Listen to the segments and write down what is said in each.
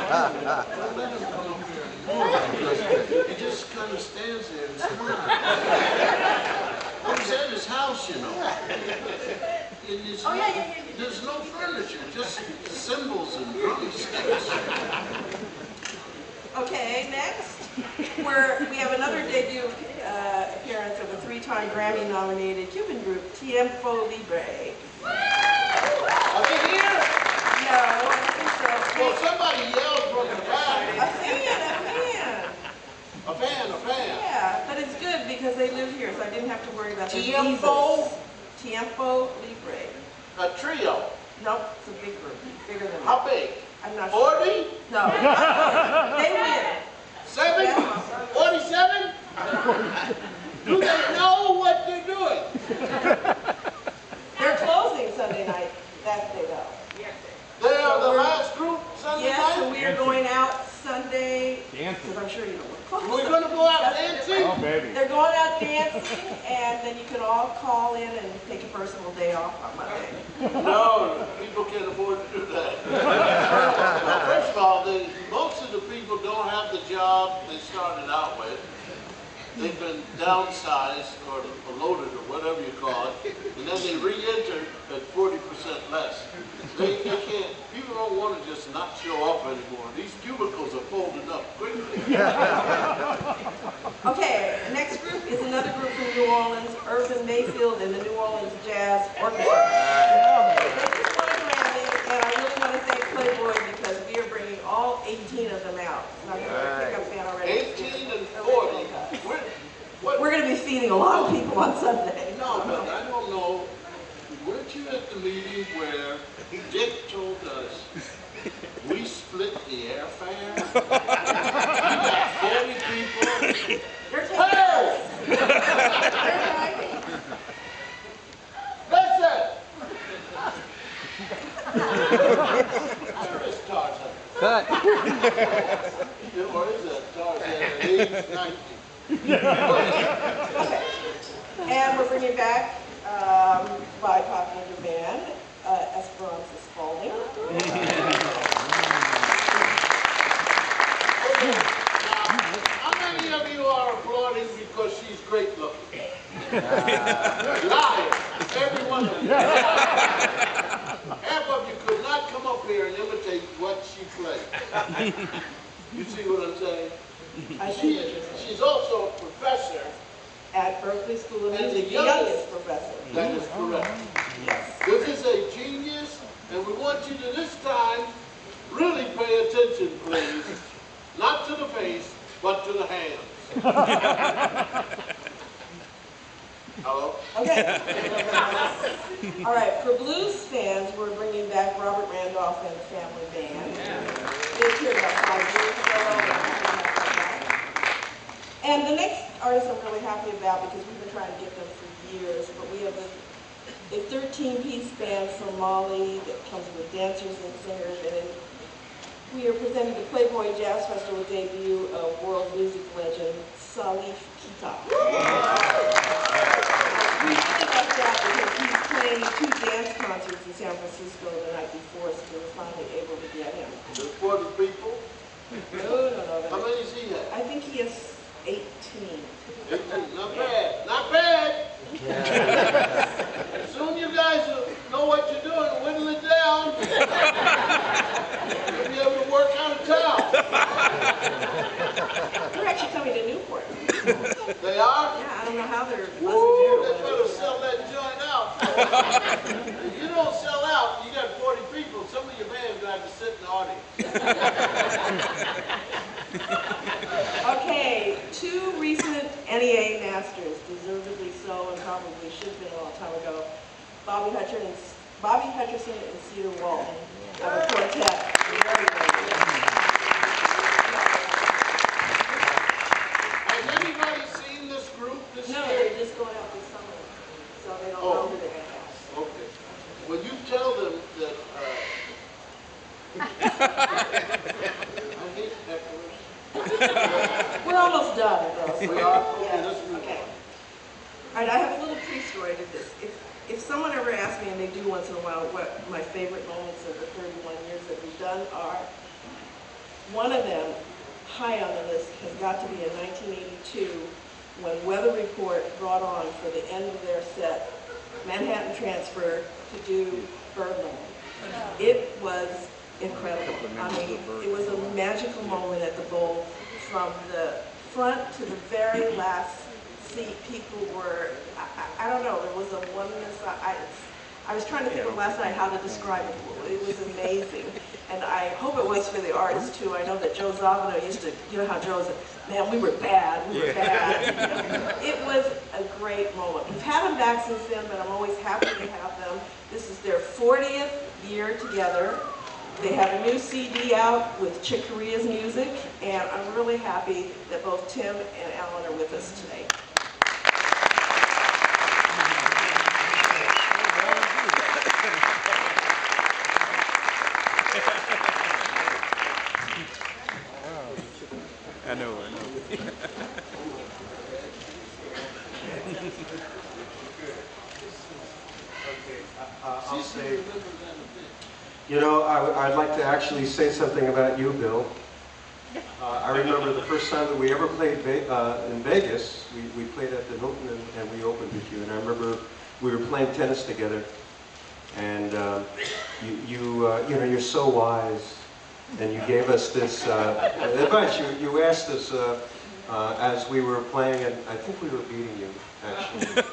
He just kind of stands there and smiles. He's at his house, you know. There's no furniture, just cymbals and drumsticks. Okay, next, we have another debut appearance of a 3-time Grammy-nominated Cuban group, Tiempo Libre. Are they here? No, I don't think so. Well, somebody yelled from the back. A fan. A fan. Yeah, but it's good because they live here, so I didn't have to worry about their Tiempo? Tiempo Libre. A trio. Nope, it's a big group, bigger than How big? I'm not sure. 40? No. They win. 7? 47? Do they know what they're doing? They're closing Sunday night. That they know. They are the last group Sunday night? Yes, so we are going out Sunday. Dancing. Because I'm sure you know what. We're going to go out dancing? Oh, baby. They're going out dancing, and then you can all call in and take a personal day off on Monday. No, people can't afford to do that. Well, first of all, most of the people don't have the job they started out with. They've been downsized or loaded or whatever you call it, and then they re-enter at 40% less. They can't, people don't want to just not show up anymore. These cubicles are folded up quickly. Okay, next group is another group from New Orleans, Irvin Mayfield and the New Orleans Jazz Orchestra. They just won a Grammy, and I really want to thank Playboy because we are bringing all 18 of them out. I'm not going to pick up fan already. 18 and 40. We're going to be feeding a lot of people on Sunday. No, but I don't know. Weren't you at the meeting where Dick told us we split the airfare? You got 40 people. They're taking us. They're driving. Listen! Where is Tarzan? Cut. Or is that Tarzan at age 90? And we're bringing back, by popular demand, Esperanza Spalding. How many of you are applauding because she's great looking? Liars. Every one of you. Half of you could not come up here and imitate what she played. You see what I'm saying? She's also a professor At Berkeley School of and Music, the the youngest professor. That is correct. Yes. This is a genius, and we want you to this time really pay attention, please. Not to the face, but to the hands. Hello? Okay. All right, for blues fans, we're bringing back Robert Randolph and the Family Band. They appeared about 5 years ago. And the next artist I'm really happy about because we've been trying to get them for years, but we have a 13-piece band from Mali that comes with dancers and singers, and we are presenting the Playboy Jazz Festival debut of world music legend Salif Keita. We really love that because he's playing 2 dance concerts in San Francisco the night before, so we were finally able to get him. The 40 people? No. How many is he have? I think he has 18. 18. Not bad. Not bad. Soon you guys will know what you're doing. Whittle it down. You'll be able to work out of town. They're actually coming to Newport. They are? Yeah, I don't know how they're Woo! They better sell that joint out. If you don't sell out, you got 40 people. Some of your band's going to have to sit in the audience. Okay, 2 recent NEA masters, deservedly so, and probably should have been a long time ago. Bobby Hutcherson and Cedar Walton have a quartet. Very good. Has anybody seen this group this No, year? they're just going out this summer, so they don't know who they're going to have. Okay. Well, you tell them that I hate hecklers. We're almost done, though. We are? Okay, Yes, let's move okay. on. All right, I have a little pre-story to this. If someone ever asks me, and they do once in a while, what my favorite moments of the 31 years that we've done are, One of them, high on the list, has got to be in 1982, when Weather Report brought on for the end of their set, Manhattan Transfer to do Birdland. It was incredible. I mean, it was a magical moment at the Bowl. From the front to the very last seat, people were, I don't know, there was a oneness. I was trying to think of last night how to describe it. It was amazing. And I hope it was for the artists too. I know that Joe Zavino used to, you know how Joe said, man, we were bad, we were bad. It was a great moment. We've had them back since then, but I'm always happy to have them. This is their 40th year together. They have a new CD out with Chick Corea's music, and I'm really happy that both Tim and Alan are with us today. I know. I'll say, you know, I'd like to actually say something about you, Bill. I remember the first time that we ever played in Vegas, we played at the Hilton and we opened with you. And I remember we were playing tennis together, and you know, you're so wise, and you gave us this advice. You asked us as we were playing, and I think we were beating you actually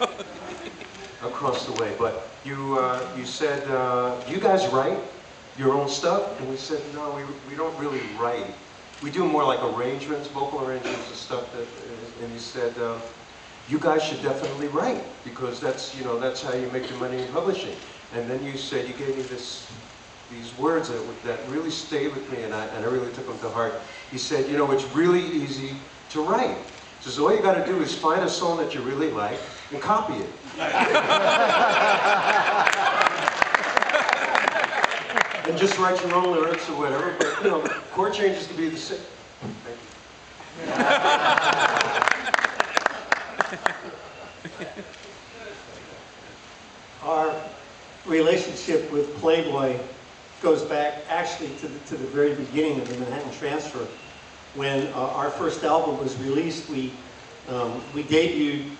across the way. But you said, "Do you guys write your own stuff?" And we said, "No, we don't really write. We do more like arrangements, vocal arrangements and stuff." And you said, "You guys should definitely write, because that's, you know, that's how you make your money in publishing." And then you said, you gave me these words that really stayed with me, and I really took them to heart. He said, "You know, it's really easy to write. He says, all you got to do is find a song that you really like and copy it." And just write your own lyrics or whatever, but, you know, chord changes can be the same. Thank you. Our relationship with Playboy goes back actually to the very beginning of the Manhattan Transfer. When our first album was released, we debuted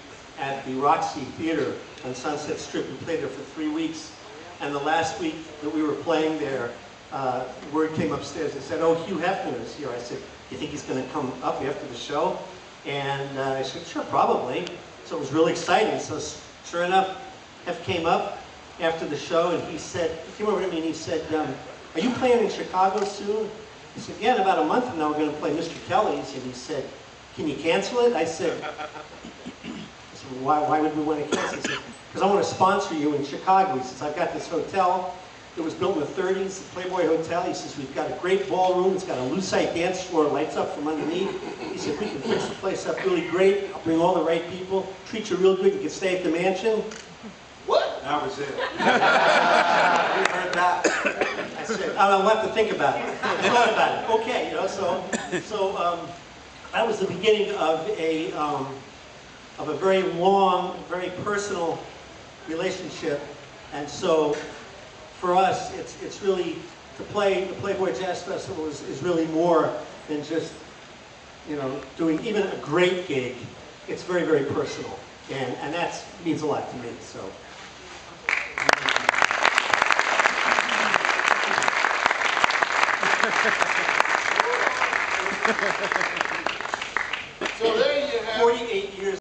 at the Roxy Theater on Sunset Strip. We played there for 3 weeks. And the last week that we were playing there, word came upstairs and said, "Oh, Hugh Hefner is here." I said, "You think he's going to come up after the show?" And I said, "Sure, probably." So it was really exciting. So sure enough, Hef came up after the show, and he said, he came over to me and he said, "Are you playing in Chicago soon?" I said, "Yeah, in about a month from now we're going to play Mr. Kelly's." And he said, "Can you cancel it?" I said, why would we want to cancel it? He said, "Because I want to sponsor you in Chicago." He says, "I've got this hotel that was built in the 30s, the Playboy Hotel." He says, "We've got a great ballroom. It's got a lucite dance floor, lights up from underneath." He said, "We can fix the place up really great. I'll bring all the right people, treat you real good. You can stay at the mansion." What? That was it. We heard that. I said, "I'll have to think about it." I thought about it. Okay, you know, so that was the beginning of a very long, very personal relationship. And so for us, it's really, to play the Playboy Jazz Festival is really more than just, you know, doing even a great gig. It's very, very personal, and that means a lot to me. So. So there you have 48 years.